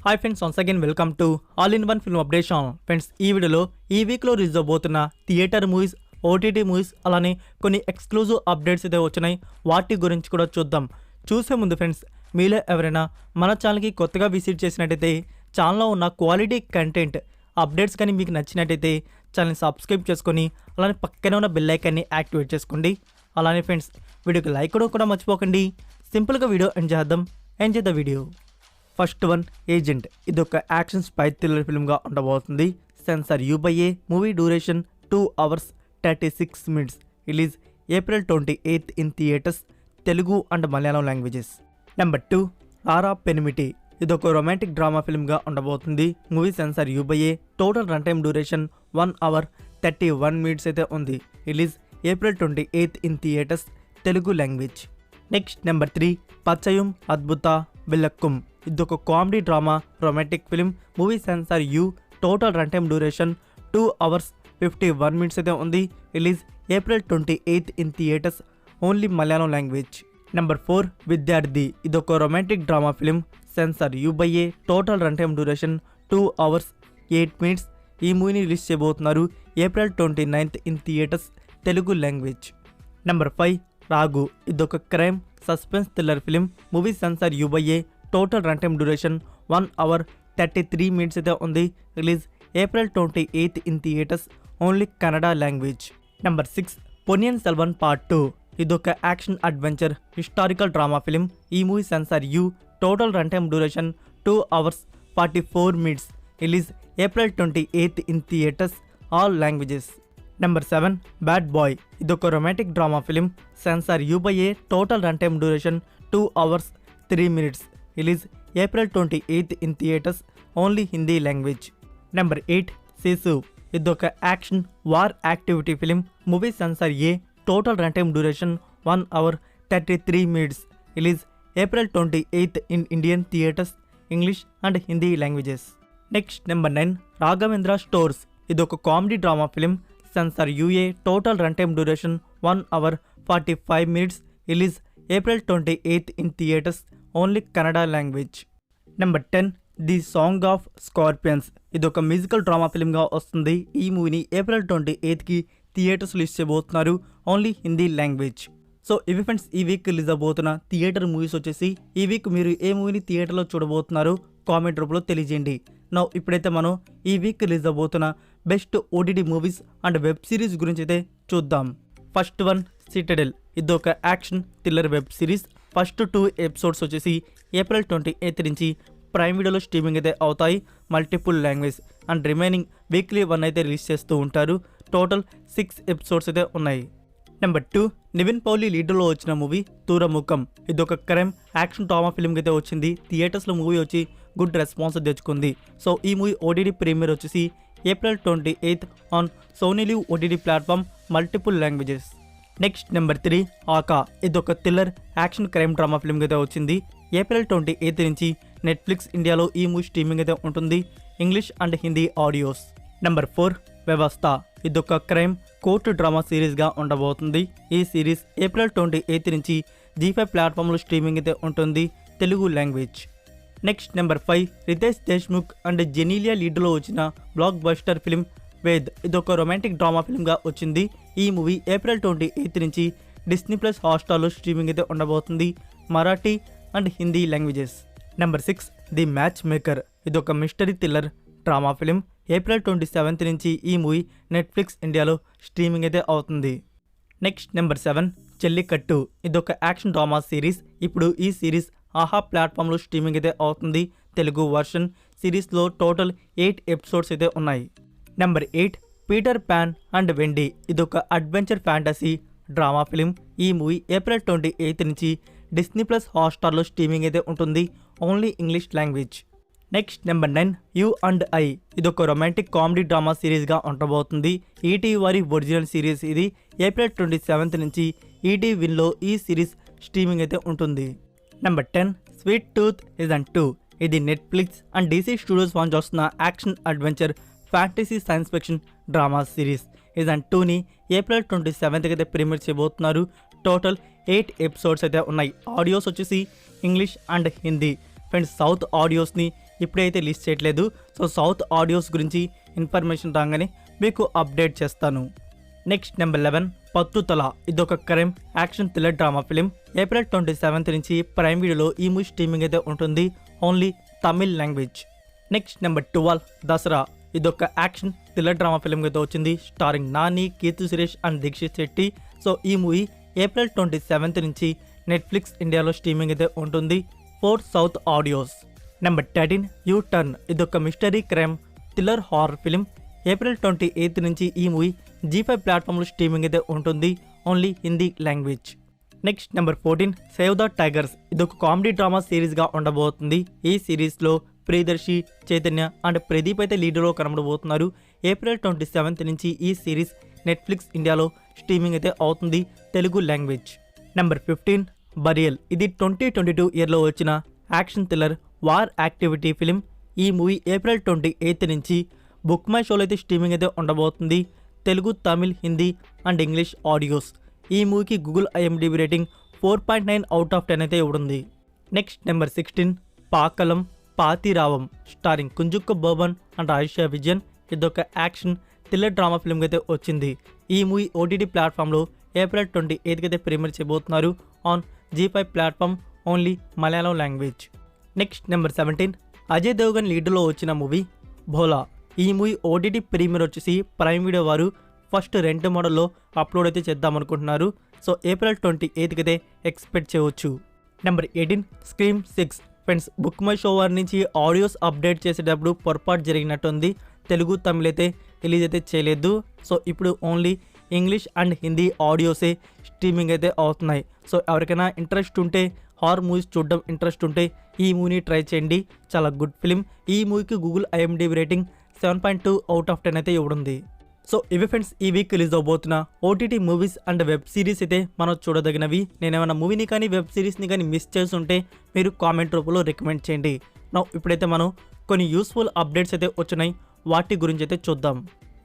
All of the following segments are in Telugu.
Hi friends, once again welcome to all in one film update channel. Friends, ఈ వీడియోలో ఈ వీక్లో రిలీజ్ అవబోతున్న థియేటర్ మూవీస్, ఓటీటీ మూవీస్, అలానే కొన్ని ఎక్స్క్లూజివ్ అప్డేట్స్ అయితే వచ్చినాయి. వాటి గురించి కూడా చూద్దాం. చూసే ముందు ఫ్రెండ్స్, మీలో ఎవరైనా మన ఛానల్కి కొత్తగా విజిట్ చేసినట్టయితే ఛానల్లో ఉన్న క్వాలిటీ కంటెంట్ అప్డేట్స్ కానీ మీకు నచ్చినట్టయితే ఛానల్ని సబ్స్క్రైబ్ చేసుకొని అలానే పక్కనే ఉన్న బెల్ ఐకాన్ని యాక్టివేట్ చేసుకోండి. అలానే ఫ్రెండ్స్, వీడియోకి లైక్ కూడా మర్చిపోకండి. సింపుల్గా video enjoy the video. First one, agent. ఇది ఒక యాక్షన్ స్పై థ్రిల్లర్ ఫిల్మ్గా ఉండబోతుంది. Censor U/A. Movie duration 2 hours 36 minutes. Release April 28 in theatres, Telugu and Malayalam languages. Number 2, Raara Penimiti. ఇది ఒక రొమాంటిక్ డ్రామా ఫిల్మ్గా ఉండబోతుంది. Movie censor U/A. Total run time duration 1 hour 31 minutes అయితే ఉంది. Release April 28 in theatres, Telugu language. Next number 3, Pachuvum అద్భుత విలక్కుం. ఇది ఒక comedy drama romantic film. Movie censor U. Total run time duration 2 hours 51 minutes అయితే ఉంది. Release April 28 in theatres, only Malayalam language. Number 4, Vidyarthi. ఇది ఒక romantic drama film. Censor U/A. Total run time duration 2 hours 8 minutes. ఈ మూవీని రిలీజ్ చేయబోతున్నారు April 29 in theatres, Telugu language. Number 5, Ragu. ఇదొక crime suspense thriller film. Movie censor U/A. Total run time duration 1 hour 33 minutes అయితే ఉంది. Release April 28 in theatres, only Kannada language. Number 6, Ponniyin Selvan part 2. ఇదొక action adventure historical drama film. ఈ movie censor U. Total run time duration 2 hours 44 minutes. Release April 28 in theatres, all languages. Number 7, bad boy. ఇదొక romantic drama film. Censor U/A. Total run time duration 2 hours 3 minutes. Release April 28 in theatres, only Hindi language. Number 8, Sisu. ఇదొక action war activity film. Movie censor A. Total run time duration 1 hour 33 minutes. Release April 28 in Indian theatres, English and Hindi languages. Next number 9, Raghavendra stores. ఇదొక comedy drama film. Censor UA. Total run time duration 1 hour 45 minutes. Release April 28 in theatres, only Kannada language. Number 10, the song of scorpions. ఇది ఒక మ్యూజికల్ డ్రామా ఫిల్మ్గా వస్తుంది. ఈ మూవీని April 28కి థియేటర్స్ రిలీజ్ చేయబోతున్నారు, ఓన్లీ హిందీ లాంగ్వేజ్. సో ఇవి ఫ్రెండ్స్, ఈ వీక్ రిలీజ్ అవబోతున్న థియేటర్ మూవీస్ వచ్చేసి. ఈ వీక్ మీరు ఏ మూవీని థియేటర్లో చూడబోతున్నారో కామెంట్ రూపంలో తెలియజేయండి. నా ఇప్పుడైతే మనం ఈ వీక్ రిలీజ్ అవబోతున్న best OTT movies and web series గురించి అయితే చూద్దాం. First one, Citadel. ఇది ఒక action thriller web series. First 2 episodes వచ్చేసి April 28 నుంచి ప్రైమ్ వీడియోలో స్ట్రీమింగ్ అయితే అవుతాయి, multiple language. And remaining weekly 1 అయితే రిలీజ్ చేస్తూ ఉంటారు. టోటల్ 6 episodes అయితే ఉన్నాయి. నెంబర్ 2, నివిన్ పౌలి లీడర్లో వచ్చిన మూవీ తూరముఖం. ఇది ఒక క్రైమ్ యాక్షన్ డ్రామా ఫిల్మ్కి అయితే వచ్చింది. థియేటర్స్లో మూవీ వచ్చి గుడ్ రెస్పాన్స్ తెచ్చుకుంది. సో ఈ మూవీ OTT ప్రీమియర్ వచ్చేసి April 28 on Sony Liv OTT platform, multiple languages. Next number 3, ఆకా. ఇది ఒక థ్రిల్లర్ యాక్షన్ క్రైమ్ డ్రామా ఫిల్మ్కి అయితే వచ్చింది. April 28 నుంచి నెట్ఫ్లిక్స్ ఇండియాలో ఈ మూవీ స్ట్రీమింగ్ అయితే ఉంటుంది, English and Hindi audios. Number 4, వ్యవస్థ. ఇదొక క్రైమ్ కోర్టు డ్రామా సిరీస్గా ఉండబోతుంది. ఈ సిరీస్ April 28 నుంచి G5 ప్లాట్ఫామ్లో స్ట్రీమింగ్ అయితే ఉంటుంది, Telugu language. Next number 5, Riteish Deshmukh and Genelia లీడ్లో వచ్చిన బ్లాక్ బస్టర్ ఫిలిం వేద్. ఇదొక రొమాంటిక్ డ్రామా ఫిల్మ్గా వచ్చింది. ఈ మూవీ April 28 నుంచి Disney+ హాట్స్టార్లో స్ట్రీమింగ్ అయితే ఉండబోతుంది, Marathi and Hindi languages. Number 6, the matchmaker. ఇదొక mystery thriller drama film. April 27 నుంచి ఈ మూవీ నెట్ఫ్లిక్స్ ఇండియాలో స్ట్రీమింగ్ అయితే అవుతుంది. Next number 7, చెల్లికట్టు. ఇదొక యాక్షన్ డ్రామా సిరీస్. ఇప్పుడు ఈ సిరీస్ ఆహా ప్లాట్ఫామ్లో స్ట్రీమింగ్ అయితే అవుతుంది, తెలుగు వర్షన్. సిరీస్లో టోటల్ 8 episodes అయితే ఉన్నాయి. నెంబర్ 8, పీటర్ పాన్ అండ్ వెండీ. ఇదొక అడ్వెంచర్ ఫ్యాంటసీ డ్రామా ఫిలిం. ఈ మూవీ April 28 నుంచి Disney+ హాట్స్టార్లో స్ట్రీమింగ్ అయితే ఉంటుంది, only English language. Next number 9, you and I. ఇదొక రొమాంటిక్ కామెడీ డ్రామా సిరీస్గా ఉండబోతుంది. ఈటీవీ వారి ఒరిజినల్ సిరీస్ ఇది. April 27 నుంచి ఈటీవీలో ఈ సిరీస్ స్ట్రీమింగ్ అయితే ఉంటుంది. Number 10, sweet tooth season 2. ఇది నెట్ఫ్లిక్స్ అండ్ DC స్టూడియోస్ వాంచ్ వస్తున్న action adventure fantasy science fiction drama series. Season 2ని April 27 అయితే ప్రీమియర్ చేయబోతున్నారు. టోటల్ 8 episodes అయితే ఉన్నాయి. ఆడియోస్ వచ్చేసి English and Hindi. Friends, south ఆడియోస్ని ఇప్పుడైతే లిస్ట్ చేయట్లేదు. సో సౌత్ ఆడియోస్ గురించి ఇన్ఫర్మేషన్ రాగానే మీకు అప్డేట్ చేస్తాను. Next number 11 Pattudala. ఇదొక crime action thriller drama film. April 27 నుంచి ప్రైమ్ వీడియోలో ఈ మూవీ స్ట్రీమింగ్ అయితే ఉంటుంది, only Tamil language. Next number 12 Dasara. ఇదొక యాక్షన్ థ్రిల్లర్ డ్రామా ఫిలిం అయితే వచ్చింది, starring Nani, Keerthy Suresh and Dikshit Shetty. So ఈ మూవీ ఏప్రిల్ 27 నుంచి నెట్ఫ్లిక్స్ ఇండియాలో స్ట్రీమింగ్ అయితే ఉంటుంది, 4 south audios. Number 13 U turn. ఇదొక mystery crime thriller horror film. April 28 నుంచి ఈ మూవీ G5 ప్లాట్ఫామ్లో స్ట్రీమింగ్ అయితే ఉంటుంది, only Hindi language. Next number 14 save the tigers. ఇదొక కామెడీ డ్రామా సిరీస్గా ఉండబోతుంది. ఈ సిరీస్లో ప్రియదర్శి, చైతన్య అండ్ ప్రదీప్ అయితే లీడర్లో కనబడబోతున్నారు. ఏప్రిల్ 27 నుంచి ఈ సిరీస్ నెట్ఫ్లిక్స్ ఇండియాలో స్ట్రీమింగ్ అయితే అవుతుంది, తెలుగు లాంగ్వేజ్. Number 15 burial. ఇది 2022 ఇయర్లో వచ్చిన action thriller war activity film. ఈ మూవీ ఏప్రిల్ 28 నుంచి బుక్ మై షోలో అయితే స్ట్రీమింగ్ అయితే ఉండబోతుంది, Telugu, Tamil, Hindi and English audios. ఈ మూవీకి Google IMDb rating 4.9 out of 10 అయితే ఇవ్వడుంది. Next number 16 Pakalum Pathiravum, starring Kunchacko Boban and ఆయుష్య విజయన్. ఇదొక యాక్షన్ థ్రిల్లర్ డ్రామా ఫిల్మ్ అయితే వచ్చింది. ఈ మూవీ OTT ప్లాట్ఫామ్లో ఏప్రిల్ 28 అయితే ప్రీమియర్ చేయబోతున్నారు, on G5 platform, only Malayalam language. Next number 17 Ajay Devgn లీడ్లో వచ్చిన మూవీ భోలా. ఈ మూవీ OTT ప్రీమియర్ వచ్చేసి ప్రైమ్ వీడియో వారు ఫస్ట్ రెంట్ మోడల్లో అప్లోడ్ అయితే చేద్దామనుకుంటున్నారు. సో ఏప్రిల్ 28 అయితే ఎక్స్పెక్ట్ చేయవచ్చు. Number 18 scream 6. Friends, book my show వారి నుంచి ఆడియోస్ అప్డేట్ చేసేటప్పుడు పొరపాటు జరిగినట్టుంది, తెలుగు, తమిళ్ అయితే రిలీజ్ అయితే చేయలేదు. సో ఇప్పుడు ఓన్లీ ఇంగ్లీష్ అండ్ హిందీ ఆడియోసే స్ట్రీమింగ్ అయితే అవుతున్నాయి. సో ఎవరికైనా ఇంట్రెస్ట్ ఉంటే, హారర్ మూవీస్ చూడడం ఇంట్రెస్ట్ ఉంటే ఈ మూవీని ట్రై చేయండి, చాలా గుడ్ ఫిలిం. ఈ మూవీకి Google IMDb rating 7.2 out of 10 అయితే ఇవ్వడుంది. సో ఇవి ఫ్రెండ్స్ ఈ వీక్ రిలీజ్ అవబోతున్న OTT movies and web series అయితే మనం చూడదగినవి. నేనేమైనా మూవీని కానీ వెబ్ సిరీస్ని కానీ మిస్ చేస్తుంటే మీరు కామెంట్ రూపంలో రికమెండ్ చేయండి. ఇప్పుడైతే మనం కొన్ని యూస్ఫుల్ అప్డేట్స్ అయితే వచ్చినాయి, వాటి గురించి అయితే చూద్దాం.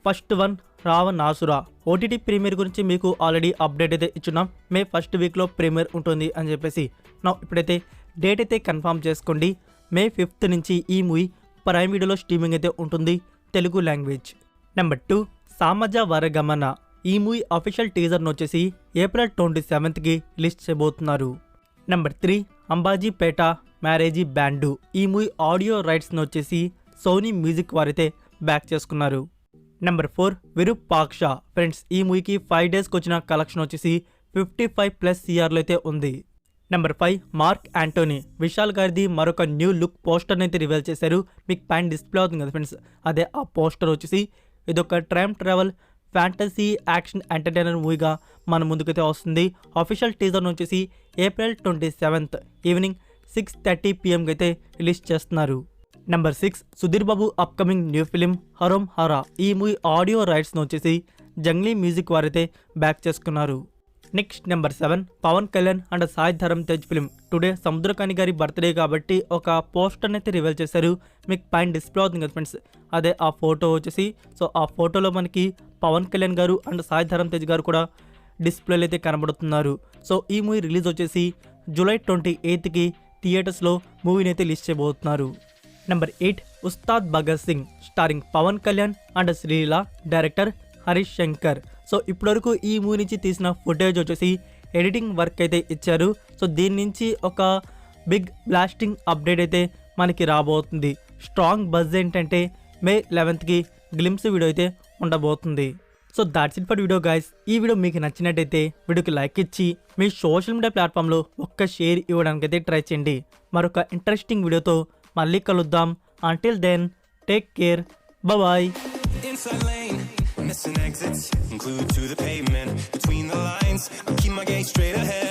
First one Ravanasura. OTT premiere గురించి మీకు ఆల్రెడీ అప్డేట్ అయితే ఇచ్చున్నాం, మే 1st వీక్లో ప్రీమియర్ ఉంటుంది అని చెప్పేసి. ఇప్పుడైతే డేట్ అయితే కన్ఫర్మ్ చేసుకోండి. మే 5th నుంచి ఈ మూవీ ప్రైమ్ వీడియోలో స్ట్రీమింగ్ అయితే ఉంటుంది, తెలుగు లాంగ్వేజ్. నెంబర్ 2 సామజ వరగమన. ఈ మూవీ అఫీషియల్ టీజర్ను వచ్చేసి ఏప్రిల్ 27కి రిలీజ్ చేయబోతున్నారు. Number 3 Ambajipeta marriage band. ఈ మూవీ ఆడియో రైట్స్ను వచ్చేసి సోనీ మ్యూజిక్ వారైతే బ్యాక్ చేసుకున్నారు. నెంబర్ 4 విరూపాక్ష. ఫ్రెండ్స్, ఈ మూవీకి 5 డేస్కి వచ్చిన కలెక్షన్ వచ్చేసి 55+ CRలో అయితే ఉంది. Number 5 mark Anthony. విశాల్ గారిది మరొక న్యూ లుక్ పోస్టర్ని అయితే రివీల్ చేశారు. మీకు పైన డిస్ప్లే అవుతుంది కదా ఫ్రెండ్స్, అదే ఆ పోస్టర్ వచ్చేసి. ఇదొక time travel fantasy action entertainer మూవీగా మన ముందుకైతే వస్తుంది. అఫీషియల్ టీజర్ను వచ్చేసి ఏప్రిల్ 27 ఈవినింగ్ 6:30 PM అయితే రిలీజ్ చేస్తున్నారు. Number 6 Sudheer Babu upcoming new film Harom Hara. ఈ మూవీ ఆడియో రైట్స్ను వచ్చేసి జంగ్లీ మ్యూజిక్ వారైతే బ్యాక్ చేసుకున్నారు. Next number 7 Pawan Kalyan and Sai Dharam Tej film. Today Samuthirakani గారి బర్త్డే కాబట్టి ఒక పోస్టర్ని అయితే రివీల్ చేశారు. మీకు పైన డిస్ప్లే అవుతుంది కదా ఫ్రెండ్స్, అదే ఆ ఫోటో వచ్చేసి. సో ఆ ఫోటోలో మనకి పవన్ కళ్యాణ్ గారు అండ్ సాయి ధరమ్ తేజ్ గారు కూడా డిస్ప్లేలో అయితే కనబడుతున్నారు. సో ఈ మూవీ రిలీజ్ వచ్చేసి జూలై 28కి థియేటర్స్లో మూవీని అయితే రిలీజ్ చేయబోతున్నారు. Number 8 Ustaad Bhagat Singh, starring Pawan Kalyan and Sreeleela, director Harish Shankar. So ఇప్పటివరకు ఈ మూవీ నుంచి తీసిన ఫుటేజ్ వచ్చేసి ఎడిటింగ్ వర్క్ అయితే ఇచ్చారు. సో దీని నుంచి ఒక బిగ్ బ్లాస్టింగ్ అప్డేట్ అయితే మనకి రాబోతుంది. స్ట్రాంగ్ బజ్ ఏంటంటే మే 11కి గ్లిమ్స్ వీడియో అయితే ఉండబోతుంది. So that's it for video guys. ఈ వీడియో మీకు నచ్చినట్టయితే వీడియోకి లైక్ ఇచ్చి మీ సోషల్ మీడియా ప్లాట్ఫామ్లో ఒక్క షేర్ ఇవ్వడానికి అయితే ట్రై చేయండి. మరొక ఇంట్రెస్టింగ్ వీడియోతో మళ్ళీ కలుద్దాం. Until then take care, bye. Missing exits, glued to the pavement. Between the lines, I keep my gaze straight ahead.